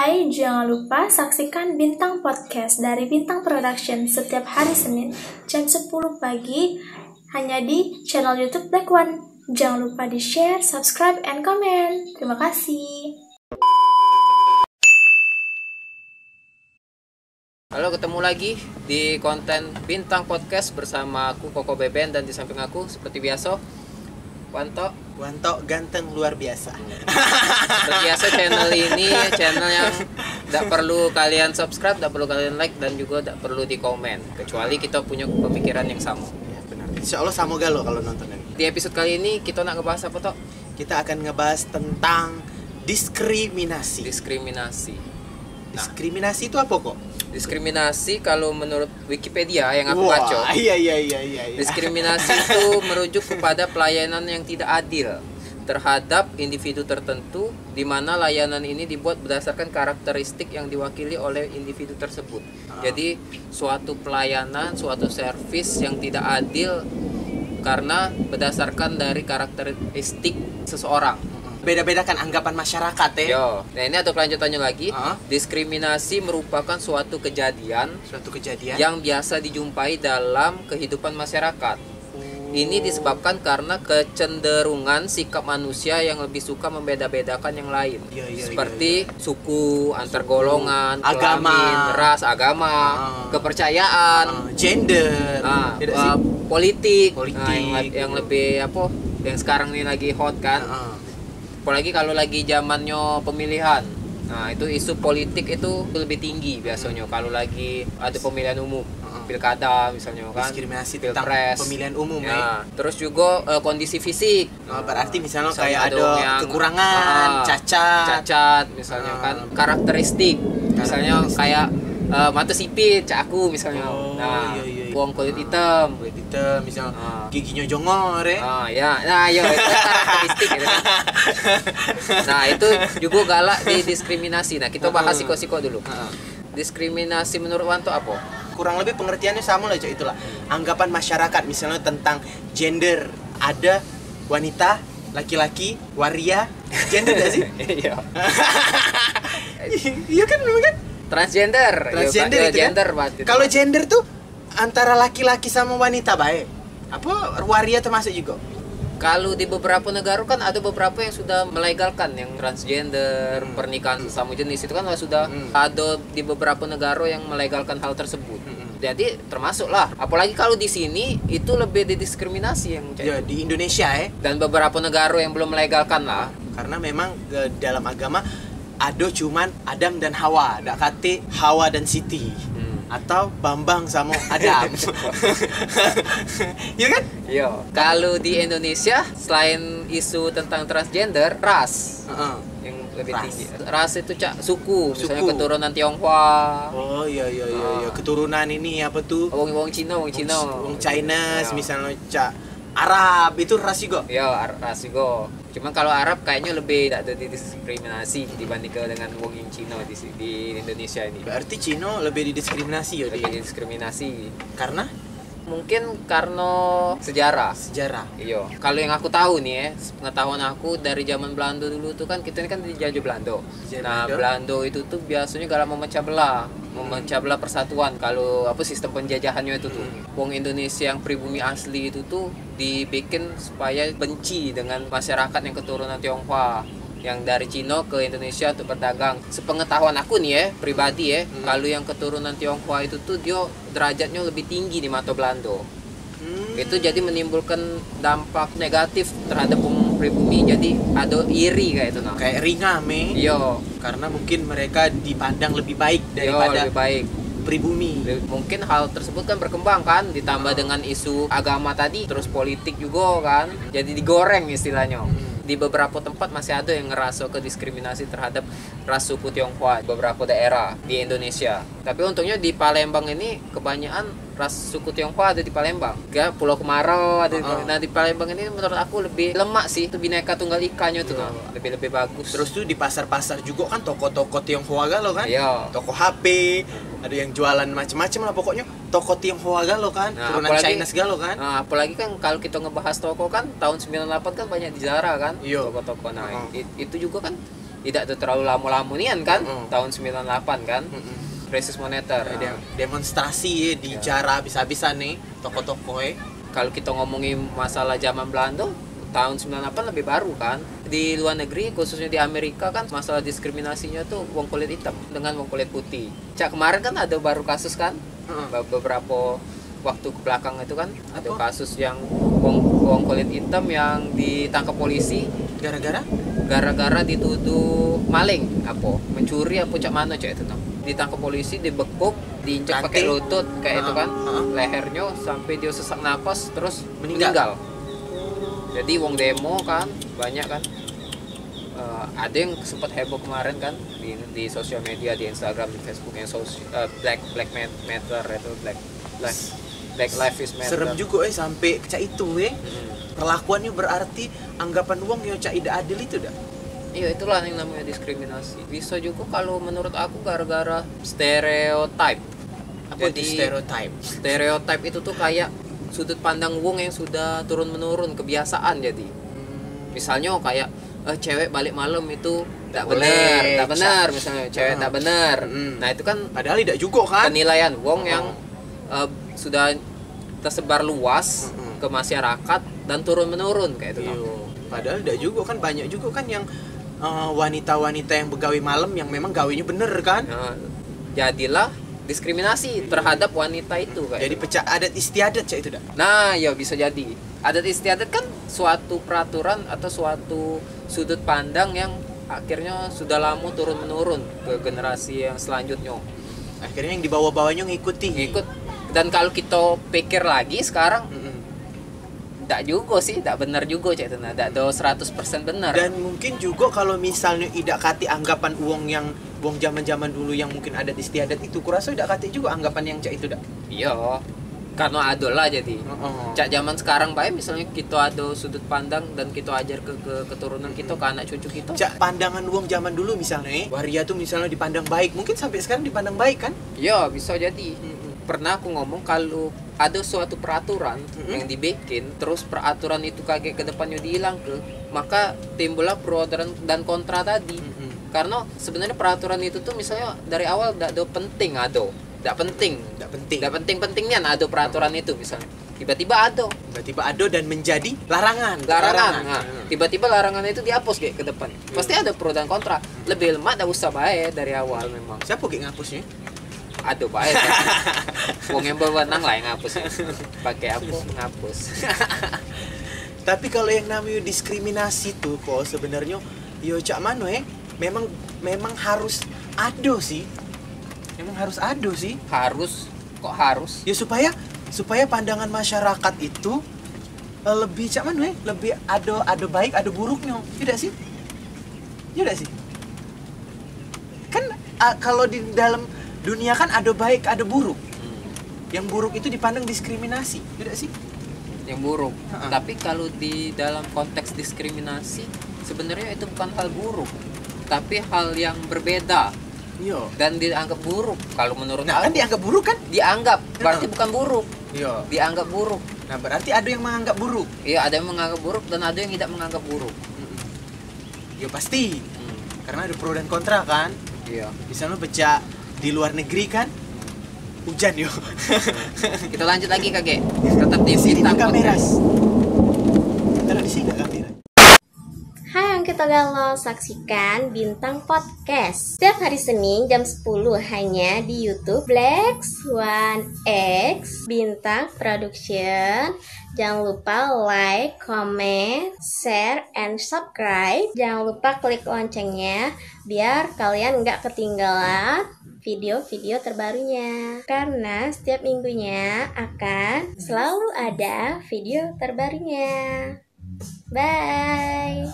Hai, jangan lupa saksikan Bintang Podcast dari Bintang Production setiap hari Senin jam 10 pagi hanya di channel YouTube Black One. Jangan lupa di-share, subscribe, and comment. Terima kasih. Halo, ketemu lagi di konten Bintang Podcast bersama aku Koko Beben, dan di samping aku seperti biasa Wanto ganteng luar biasa. Seperti biasa, channel ini channel yang tidak perlu kalian subscribe, tidak perlu kalian like, dan juga tidak perlu di komen, kecuali kita punya pemikiran yang sama. Ya, benar. Insya Allah sama galo kalau nonton ini. Di episode kali ini kita nak ngebahas apa toh? Kita akan ngebahas tentang diskriminasi. Diskriminasi itu apa kok? Diskriminasi kalau menurut Wikipedia yang aku Wah, baca, iya. diskriminasi itu merujuk kepada pelayanan yang tidak adil terhadap individu tertentu, di mana layanan ini dibuat berdasarkan karakteristik yang diwakili oleh individu tersebut. Jadi suatu pelayanan, suatu servis yang tidak adil karena berdasarkan dari karakteristik seseorang. Beda-bedakan anggapan masyarakat ya. Yo, nah ini ada kelanjutannya lagi. Diskriminasi merupakan suatu kejadian yang biasa dijumpai dalam kehidupan masyarakat. Ini disebabkan karena kecenderungan sikap manusia yang lebih suka membeda-bedakan yang lain. Seperti suku, antar golongan, agama, kelamin, ras, agama, kepercayaan, gender, politik. Nah, yang lebih apa? Yang sekarang ini lagi hot kan. Apalagi kalau lagi zamannya pemilihan. Nah, itu isu politik itu lebih tinggi biasanya kalau lagi ada pemilihan umum. Pilkada misalnya kan. Diskriminasi tentang pemilihan umum ya. Terus juga kondisi fisik. Berarti misalnya kayak ada kekurangan, cacat misalnya kan. Karakteristik. Misalnya kayak mata sipit, cak aku misalnya. Buang kulit hitam misalnya giginya jongor ya. Itu karakteristik gitu kan. Nah, itu juga galak di diskriminasi. Nah, kita bahas siko-siko dulu. Diskriminasi menurut Wanto apa? Kurang lebih pengertiannya sama lah, itulah. Anggapan masyarakat misalnya tentang gender, ada wanita, laki-laki, waria, gender gak sih? Iya. Iya kan, memang kan? Transgender itu gender kan? Kalau gender tuh antara laki-laki sama wanita baik. Apa waria termasuk juga? Kalau di beberapa negara kan ada beberapa yang sudah melegalkan yang transgender, pernikahan sesama jenis itu kan sudah ada di beberapa negara yang melegalkan hal tersebut. Jadi termasuklah. Apalagi kalau di sini itu lebih didiskriminasi yang ya, di Indonesia dan beberapa negara yang belum melegalkan lah. Karena memang dalam agama ada cuman Adam dan Hawa, dak kate Hawa dan Siti. Atau Bambang sama Adam. Iya kan? Iya. Kalau di Indonesia selain isu tentang transgender, ras yang lebih tinggi. Ras itu suku, misalnya keturunan Tionghoa. Oh iya. Keturunan ini apa tuh? Wong Cina. Wong Chinese misalnya Arab itu ras juga. Iya, ras juga. Cuman kalau Arab kayaknya lebih tidak ada diskriminasi dibandingkan dengan wong yang Cina di Indonesia ini. Berarti Cina lebih didiskriminasi ya? Lebih didiskriminasi. Karena? Mungkin karena sejarah. Iya. Kalau yang aku tahu nih pengetahuan aku dari zaman Belanda dulu tuh kan kita ini kan dijajah Belanda. Belanda itu tuh biasanya kalau memecah belah persatuan. Kalau sistem penjajahannya itu tuh. Wong Indonesia yang pribumi asli itu tuh dibikin supaya benci dengan masyarakat yang keturunan Tionghoa yang dari Cina ke Indonesia untuk berdagang. Sepengetahuan aku nih pribadi kalau yang keturunan Tionghoa itu tuh dia derajatnya lebih tinggi di mata Belanda. Itu jadi menimbulkan dampak negatif terhadap pribumi, jadi ada iri kayak itu kayak ringame. Iya, karena mungkin mereka dipandang lebih baik daripada pribumi. Mungkin hal tersebut kan berkembang kan, ditambah dengan isu agama tadi, terus politik juga kan, jadi digoreng istilahnya. Di beberapa tempat masih ada yang ngerasa diskriminasi terhadap ras suku Tionghoa beberapa daerah di Indonesia. Tapi untungnya di Palembang ini kebanyakan ras suku Tionghoa ada di Palembang. Ya, Pulau Kemarau ada. Nah, di Palembang ini menurut aku lebih lemak sih, itu Bhinneka Tunggal Ikanya tuh lebih bagus. Terus tuh di pasar-pasar juga kan toko-toko Tionghoa galau kan? Iya. Toko HP, ada yang jualan macam-macam lah pokoknya. Toko Tionghoa galau kan? Turunan Chinese galau kan? Nah, apalagi kan kalau kita ngebahas toko kan tahun 98 kan banyak di Zara kan? Iya. Toko-toko. Nah, itu juga kan tidak terlalu lama-lamunian kan, tahun 98 kan, krisis moneter. Demonstrasi di Jara habis-habisan nih, toko-toko Kalau kita ngomongin masalah zaman Belanda, tahun 98 lebih baru kan. Di luar negeri, khususnya di Amerika kan, masalah diskriminasinya tuh wong kulit hitam dengan wong kulit putih. Kemarin kan ada baru kasus kan, beberapa waktu ke belakang itu kan, ada kasus yang wong kulit hitam yang ditangkap polisi gara-gara dituduh maling, mencuri cak mana cak itu tuh. Ditangkap polisi, dibekuk, diinjak pakai lutut kayak itu kan, lehernya sampai dia sesak napas terus meninggal. Jadi wong demo kan banyak kan, ada yang sempat heboh kemarin kan di sosial media, di Instagram, di Facebook yang Black Matter itu Black Lives is Matter. Serem juga sampai cak itu perlakuannya berarti anggapan wong yang cak tidak adil itu dah. Iya, itulah yang namanya diskriminasi. Bisa juga kalau menurut aku gara-gara stereotype. Jadi stereotype itu tuh kayak sudut pandang wong yang sudah turun-menurun, kebiasaan. Jadi misalnya kayak cewek balik malam itu tak benar misalnya cewek tak benar. Nah, itu kan padahal tidak juga kan penilaian wong yang sudah tersebar luas ke masyarakat dan turun-menurun kayak itu. Padahal tidak juga kan, banyak juga kan yang wanita-wanita yang begawi malam yang memang gawinya bener kan. Jadilah diskriminasi terhadap wanita itu kayak jadi pecah adat istiadat cak itu dah. Nah, ya bisa jadi. Adat istiadat kan suatu peraturan atau suatu sudut pandang yang akhirnya sudah lama turun-menurun ke generasi yang selanjutnya. Akhirnya yang dibawa-bawanya ngikut. Dan kalau kita pikir lagi sekarang, tidak juga sih, tidak benar juga cak itu. Tidak ada 100% benar. Dan mungkin juga kalau misalnya tidak kati anggapan uang zaman-zaman dulu yang mungkin adat istiadat itu, kurasa tidak kati juga anggapan yang cak itu dak. Iya, karena ada lah jadi. Cak zaman sekarang baik misalnya kita ada sudut pandang dan kita ajar ke keturunan kita, ke anak cucu kita. Cak pandangan uang zaman dulu misalnya, waria tuh misalnya dipandang baik, mungkin sampai sekarang dipandang baik kan? Iya, bisa jadi. Pernah aku ngomong kalau ada suatu peraturan yang dibikin, terus peraturan itu kaget ke depannya dihilang maka timbullah pro dan kontra tadi. Karena sebenarnya peraturan itu tuh misalnya dari awal tidak pentingnya ada peraturan itu misalnya. Tiba-tiba ada dan menjadi larangan. Nah, tiba-tiba larangan itu dihapus kayak ke depan. Pasti ada pro dan kontra. Lebih lemah tidak usah baik dari awal memang. Siapa kayak ngapusnya? Aduh, baik kan. Wong yang berwenang lah yang ngapus. Pakai apa ngapus. Tapi kalau yang namanya diskriminasi tuh kok sebenarnya yo cak mano memang harus ada sih. Harus. Ya supaya pandangan masyarakat itu lebih cak mano lebih ada baik ada buruknya. Tidak sih? Kan kalau di dalam dunia kan ada baik, ada buruk. Yang buruk itu dipandang diskriminasi, tidak sih? Yang buruk. Tapi kalau di dalam konteks diskriminasi, sebenarnya itu bukan hal buruk, tapi hal yang berbeda. Iya. Dan dianggap buruk. Kalau menurut aku, kan dianggap buruk kan? Dianggap, berarti bukan buruk. Iya. Dianggap buruk. Nah, berarti ada yang menganggap buruk. Iya, ada yang menganggap buruk dan ada yang tidak menganggap buruk. Ya pasti. Karena ada pro dan kontra kan? Iya. Misalnya baca di luar negeri kan hujan yo. Kita lanjut lagi kakek. Tetap di Bintang Podcast. Kalau di sini nggak kamera. Hai yang kita galau, saksikan Bintang Podcast setiap hari Senin jam 10 hanya di YouTube Black Swan X Bintang Production. Jangan lupa like, comment, share, and subscribe. Jangan lupa klik loncengnya biar kalian nggak ketinggalan video-video terbarunya. Karena setiap minggunya akan selalu ada video terbarunya. Bye.